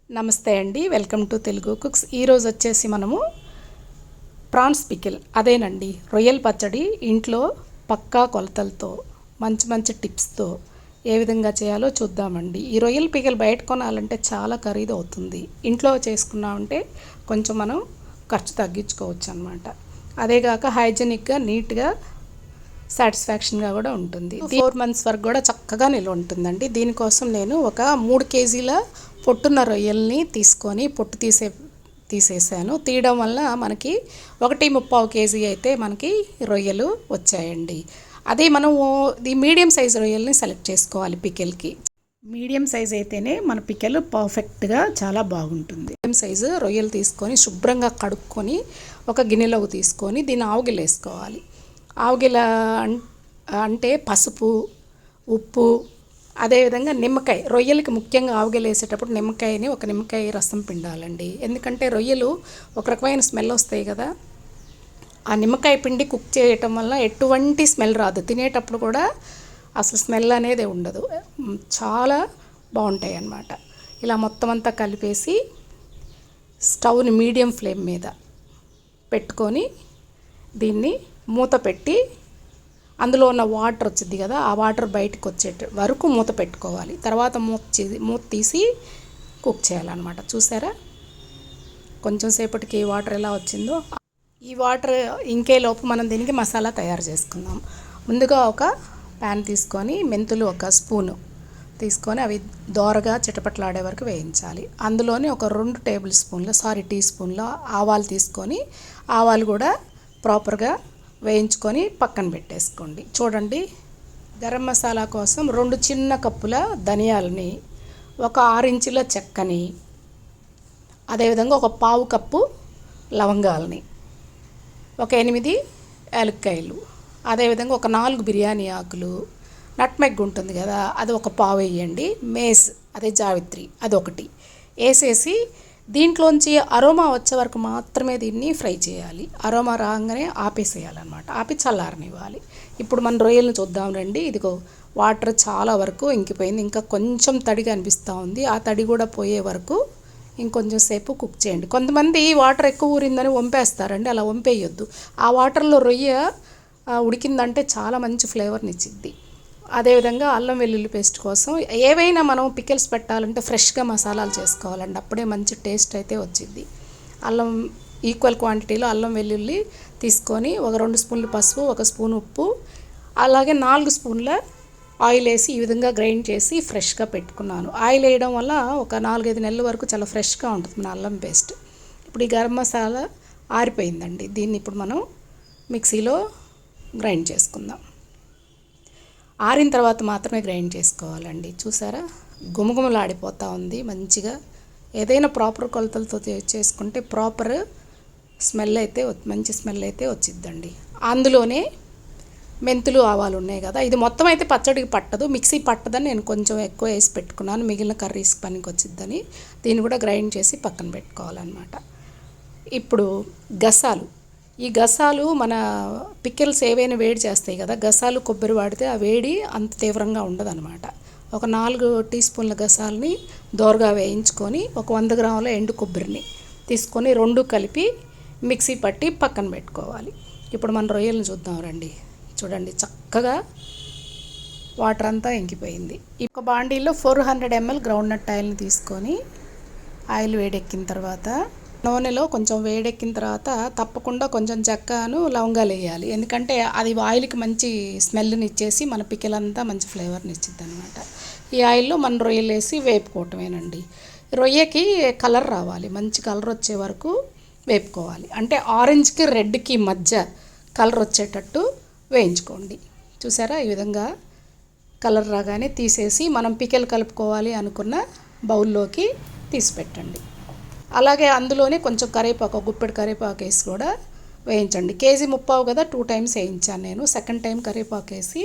నమస్తే అండి, welcome to Telugu cooks. ఈరోజు వచ్చేసి మనము ప్రాన్స్ పికిల్, అదేనండి రొయ్యల పచ్చడి ఇంట్లో పక్కా కొలతలతో మంచి మంచి టిప్స్తో ఏ విధంగా చేయాలో చూద్దామండి. ఈ రొయ్యల పికిల్ బయట కొనాలంటే చాలా ఖరీదు అవుతుంది. ఇంట్లో చేసుకున్నామంటే కొంచెం మనం ఖర్చు తగ్గించుకోవచ్చు అనమాట. అదేగాక హైజెనిక్గా నీట్గా సాటిస్ఫాక్షన్గా కూడా ఉంటుంది. 4 months వరకు కూడా చక్కగా నిల్వ ఉంటుందండి. దీనికోసం నేను ఒక 3 kg పొట్టున్న రొయ్యల్ని తీసుకొని పొట్టు తీసేసాను. తీయడం వల్ల మనకి 1.75 kg అయితే మనకి రొయ్యలు వచ్చాయండి. అదే మనం ఈ మీడియం సైజ్ రొయ్యల్ని సెలెక్ట్ చేసుకోవాలి పికిల్కి. మీడియం సైజ్ అయితేనే మన పికిల్ పర్ఫెక్ట్గా చాలా బాగుంటుంది. మీడియం సైజు రొయ్యలు తీసుకొని శుభ్రంగా కడుక్కొని ఒక గిన్నెలోకి తీసుకొని దీన్ని ఆవుగిలేసుకోవాలి. ఆవుగిల అంటే పసుపు, ఉప్పు, అదేవిధంగా నిమ్మకాయ. రొయ్యలకి ముఖ్యంగా ఆవుగిల వేసేటప్పుడు ఒక నిమ్మకాయ రసం పిండాలండి. ఎందుకంటే రొయ్యలు ఒక రకమైన స్మెల్ వస్తాయి కదా, ఆ నిమ్మకాయ పిండి కుక్ చేయటం వల్ల ఎటువంటి స్మెల్ రాదు. తినేటప్పుడు కూడా అసలు స్మెల్ అనేది ఉండదు, చాలా బాగుంటాయి అన్నమాట. ఇలా మొత్తం అంతా కలిపేసి స్టవ్ని మీడియం ఫ్లేమ్ మీద పెట్టుకొని దీన్ని మూత పెట్టి అందులో ఉన్న వాటర్ వచ్చింది కదా, ఆ వాటర్ బయటకు వచ్చే వరకు మూత పెట్టుకోవాలి. తర్వాత మూత తీసి కుక్ చేయాలన్నమాట. చూసారా కొంచెం సేపటికి ఈ వాటర్ ఎలా వచ్చిందో. ఈ వాటర్ ఇంకేలోపు మనం దీనికి మసాలా తయారు చేసుకుందాం. ముందుగా ఒక ప్యాన్ తీసుకొని మెంతులు ఒక స్పూను తీసుకొని అవి దోరగా చిటపట్లాడే వరకు వేయించాలి. అందులోనే ఒక 2 టీ స్పూన్ల ఆవాలు తీసుకొని ఆవాలు కూడా ప్రాపర్గా వేయించుకొని పక్కన పెట్టేసుకోండి. చూడండి, గరం మసాలా కోసం 2 చిన్న కప్పుల ధనియాలని, ఒక 6 ఇంచుల చెక్కని, అదేవిధంగా ఒక 1/4 కప్పు లవంగాలని, ఒక 8 యాలక్కాయలు, అదేవిధంగా ఒక 4 బిర్యానీ ఆకులు, నట్మెగ్ ఉంటుంది కదా అది ఒక 1/2 వేయండి, మేస్ అదే జావిత్రి అది ఒకటి వేసేసి దీంట్లోంచి అరోమా వచ్చే వరకు మాత్రమే దీన్ని ఫ్రై చేయాలి. అరోమా రాగానే ఆపేసేయాలన్నమాట, ఆపి చల్లారనివ్వాలి. ఇప్పుడు మన రొయ్యలను చూద్దాం రండి. ఇదిగో వాటర్ చాలా వరకు ఇంకిపోయింది, ఇంకా కొంచెం తడిగా అనిపిస్తూ ఉంది. ఆ తడి కూడా పోయే వరకు ఇంకొంచెం సేపు కుక్ చేయండి. కొంతమంది వాటర్ ఎక్కువ ఊరిందని వంపేస్తారండి, అలా వంపేయొద్దు. ఆ వాటర్లో రొయ్య ఉడికిందంటే చాలా మంచి ఫ్లేవర్ని ఇచ్చిద్ది. అదేవిధంగా అల్లం వెల్లుల్లి పేస్ట్ కోసం ఏవైనా మనం పికిల్స్ పెట్టాలంటే ఫ్రెష్గా మసాలాలు చేసుకోవాలండి, అప్పుడే మంచి టేస్ట్ అయితే వచ్చింది. అల్లం ఈక్వల్ క్వాంటిటీలో అల్లం వెల్లుల్లి తీసుకొని ఒక 2 స్పూన్లు పసుపు, 1 స్పూన్ ఉప్పు, అలాగే 4 స్పూన్ల ఆయిల్ వేసి ఈ విధంగా గ్రైండ్ చేసి ఫ్రెష్గా పెట్టుకున్నాను. ఆయిల్ వేయడం వల్ల ఒక 4-5 నెలల వరకు చాలా ఫ్రెష్గా ఉంటుంది మన అల్లం పేస్ట్. ఇప్పుడు ఈ గరం మసాలా ఆరిపోయిందండి, దీన్ని ఇప్పుడు మనం మిక్సీలో గ్రైండ్ చేసుకుందాం. ఆరిన తర్వాత మాత్రమే గ్రైండ్ చేసుకోవాలండి. చూసారా గుమగుమలాడిపోతూ ఉంది మంచిగా. ఏదైనా ప్రాపర్ కొలతలతో చేసుకుంటే ప్రాపర్ స్మెల్ అయితే మంచి స్మెల్ అయితే వచ్చిద్దండి. అందులోనే మెంతులు ఆవాలు ఉన్నాయి కదా, ఇది మొత్తం అయితే పచ్చడికి పట్టదు, మిక్సీ పట్టదని నేను కొంచెం ఎక్కువ వేసి పెట్టుకున్నాను, మిగిలిన కర్రీస్ పనికి వచ్చిద్దని. దీన్ని కూడా గ్రైండ్ చేసి పక్కన పెట్టుకోవాలన్నమాట. ఇప్పుడు గసాలు, ఈ గసాలు మన పికిల్స్ ఏవైనా వేడి చేస్తాయి కదా, గసాలు కొబ్బరి వాడితే ఆ వేడి అంత తీవ్రంగా ఉండదన్నమాట. ఒక 4 టీ స్పూన్ల గసాలని దోరగా వేయించుకొని ఒక 100 గ్రాముల ఎండు కొబ్బరిని తీసుకొని 2 కలిపి మిక్సీ పట్టి పక్కన పెట్టుకోవాలి. ఇప్పుడు మన రొయ్యలను చూద్దాం రండి. చూడండి చక్కగా వాటర్ అంతా ఇంకిపోయింది. ఒక బాండీలో 400 ml గ్రౌండ్నట్ ఆయిల్ని తీసుకొని ఆయిల్ వేడెక్కిన తర్వాత నూనెలో కొంచెం వేడెక్కిన తర్వాత తప్పకుండా కొంచెం చెక్కను లవంగాలు వేయాలి. ఎందుకంటే అది ఆయిల్కి మంచి స్మెల్ని ఇచ్చేసి మన పికిల్ అంతా మంచి ఫ్లేవర్ని ఇచ్చిద్ది అనమాట. ఈ ఆయిల్లో మన రొయ్యలు వేసి వేపుకోవటమేనండి. రొయ్యకి కలర్ రావాలి, మంచి కలర్ వచ్చే వరకు వేపుకోవాలి. అంటే ఆరెంజ్కి రెడ్కి మధ్య కలర్ వచ్చేటట్టు వేయించుకోండి. చూసారా ఈ విధంగా కలర్ రాగానే తీసేసి మనం పికిల్ కలుపుకోవాలి అనుకున్న బౌల్లోకి తీసి పెట్టండి. అలాగే అందులోనే కొంచెం కరివేపాకు, ఒక గుప్పెడు కరివేపాకు వేసి కూడా వేయించండి. 1.35 kg కదా 2 times వేయించాను నేను, సెకండ్ టైం కరివేపాకు వేసి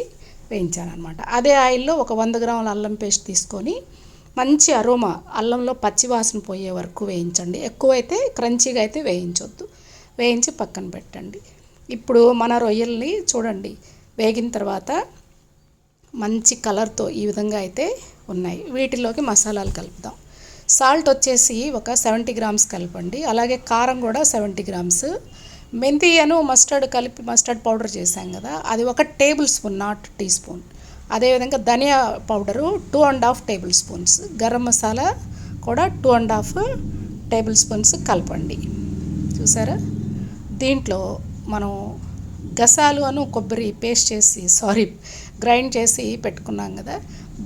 వేయించాను అనమాట. అదే ఆయిల్లో ఒక 100 గ్రాముల అల్లం పేస్ట్ తీసుకొని మంచి అరోమా, అల్లంలో పచ్చివాసన పోయే వరకు వేయించండి. ఎక్కువైతే క్రంచీగా అయితే వేయించొద్దు, వేయించి పక్కన పెట్టండి. ఇప్పుడు మన రొయ్యల్ని చూడండి వేగిన తర్వాత మంచి కలర్తో ఈ విధంగా అయితే ఉన్నాయి. వీటిలోకి మసాలాలు కలుపుదాం. సాల్ట్ వచ్చేసి ఒక 70 గ్రామ్స్ కలపండి. అలాగే కారం కూడా 70 గ్రామ్స్. మెంతి మస్టర్డ్ కలిపి మస్టర్డ్ పౌడర్ చేశాం కదా, అది 1 tablespoon, not teaspoon. అదేవిధంగా ధనియా powder 2.5 tablespoons. Garam masala కూడా 2.5 టేబుల్ స్పూన్స్ కలపండి. చూసారా, దీంట్లో మనం గసాలు కొబ్బరి పేస్ట్ చేసి గ్రైండ్ చేసి పెట్టుకున్నాం కదా,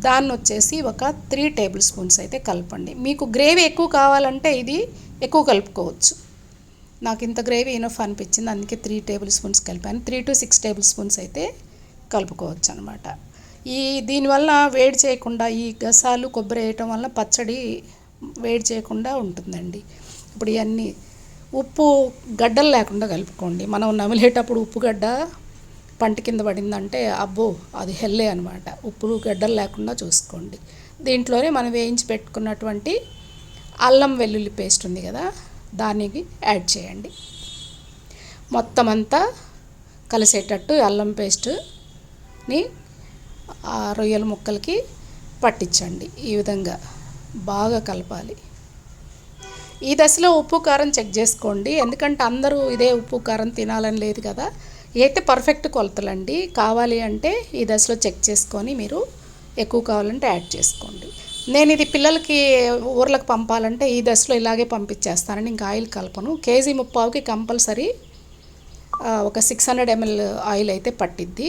దాన్ని వచ్చేసి ఒక 3 టేబుల్ స్పూన్స్ అయితే కలపండి. మీకు గ్రేవీ ఎక్కువ కావాలంటే ఇది ఎక్కువ కలుపుకోవచ్చు. నాకు ఇంత గ్రేవీ ఇనఫ్ అనిపించింది, అందుకే 3 టేబుల్ స్పూన్స్ కలిపాను. 3 to 6 టేబుల్ స్పూన్స్ అయితే కలుపుకోవచ్చు అనమాట. దీనివల్ల వేడి చేయకుండా, ఈ గసాలు కొబ్బరి వేయటం వల్ల పచ్చడి వేడి చేయకుండా ఉంటుందండి. ఇప్పుడు ఇవన్నీ ఉప్పు గడ్డలు లేకుండా కలుపుకోండి. మనం నమిలేటప్పుడు ఉప్పు గడ్డ పంట కింద పడిందంటే అబ్బో అది హెల్లే అనమాట. ఉప్పు గడ్డలు లేకుండా చూసుకోండి. దీంట్లోనే మనం వేయించి పెట్టుకున్నటువంటి అల్లం వెల్లుల్లి పేస్ట్ ఉంది కదా, దానికి యాడ్ చేయండి. మొత్తం అంతా కలిసేటట్టు అల్లం పేస్ట్ని ఆ రొయ్యల ముక్కలకి పట్టించండి. ఈ విధంగా బాగా కలపాలి. ఈ దశలో ఉప్పు కారం చెక్ చేసుకోండి, ఎందుకంటే అందరూ ఇదే ఉప్పు కారం తినాలని లేదు కదా. అయితే పర్ఫెక్ట్ కొలతలండి. కావాలి అంటే ఈ దశలో చెక్ చేసుకొని మీరు ఎక్కువ కావాలంటే యాడ్ చేసుకోండి. నేను ఇది పిల్లలకి ఊర్లకు పంపాలంటే ఈ దశలో ఇలాగే పంపించేస్తానండి, ఇంకా ఆయిల్ కలపను. 1.25 kg కంపల్సరీ ఒక 600 ml ఆయిల్ అయితే పట్టిద్ది.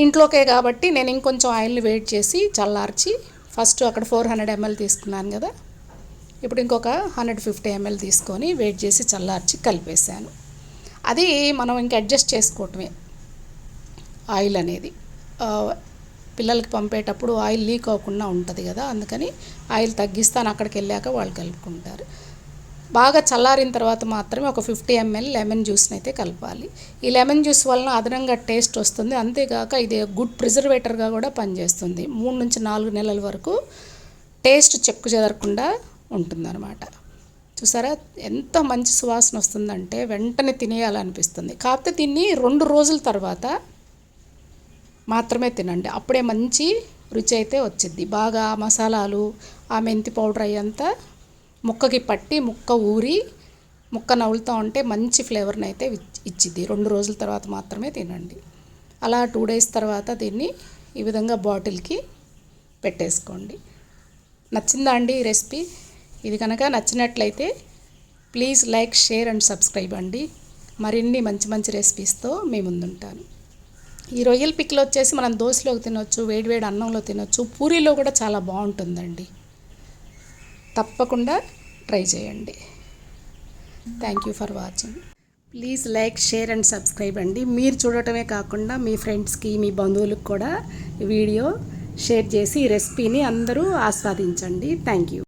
ఇంట్లోకే కాబట్టి నేను ఇంకొంచెం ఆయిల్ని వేడి చేసి చల్లార్చి ఫస్ట్ అక్కడ 400 ml తీసుకున్నాను కదా, ఇప్పుడు ఇంకొక 150 ml తీసుకొని వేడి చేసి చల్లార్చి కలిపేసాను. అది మనం ఇంక అడ్జస్ట్ చేసుకోవటమే ఆయిల్ అనేది. పిల్లలకి పంపేటప్పుడు ఆయిల్ లీక్ అవ్వకుండా ఉంటుంది కదా, అందుకని ఆయిల్ తగ్గిస్తాను. అక్కడికి వెళ్ళాక వాళ్ళు కలుపుకుంటారు. బాగా చల్లారిన తర్వాత మాత్రమే ఒక 50 ml లెమన్ జ్యూస్ని అయితే కలపాలి. ఈ లెమన్ జ్యూస్ వలన అదనంగా టేస్ట్ వస్తుంది. అంతేకాక ఇది గుడ్ ప్రిజర్వేటర్గా కూడా పనిచేస్తుంది. 3 నుంచి 4 నెలల వరకు టేస్ట్ చెక్కు చెదరకుండా ఉంటుందన్నమాట. చూసారా ఎంత మంచి సువాసన వస్తుందంటే వెంటనే తినేయాలనిపిస్తుంది. కాకపోతే దీన్ని 2 రోజుల తర్వాత మాత్రమే తినండి, అప్పుడే మంచి రుచి అయితే వచ్చిద్ది. బాగా మసాలాలు, ఆ మెంతి పౌడర్ అయ్యంతా ముక్కకి పట్టి ముక్క ఊరి ముక్క నవ్వులుతూ ఉంటే మంచి ఫ్లేవర్ని అయితే ఇచ్చిద్ది. 2 రోజుల తర్వాత మాత్రమే తినండి. అలా 2 days తర్వాత దీన్ని ఈ విధంగా బాటిల్కి పెట్టేసుకోండి. నచ్చిందా అండి ఈ రెసిపీ? ఇది కనుక నచ్చినట్లయితే please like, share and subscribe అండి. మరిన్ని మంచి మంచి రెసిపీస్తో మీ ముందుంటాను. ఈ రొయ్యల పికిల్ వచ్చేసి మనం దోశలోకి తినొచ్చు, వేడివేడి అన్నంలో తినొచ్చు, పూరీలో కూడా చాలా బాగుంటుందండి. తప్పకుండా ట్రై చేయండి. Thank you for watching. Please like, share and subscribe అండి. మీరు చూడటమే కాకుండా మీ ఫ్రెండ్స్కి, మీ బంధువులకు కూడా ఈ వీడియో షేర్ చేసి ఈ రెసిపీని అందరూ ఆస్వాదించండి. Thank you.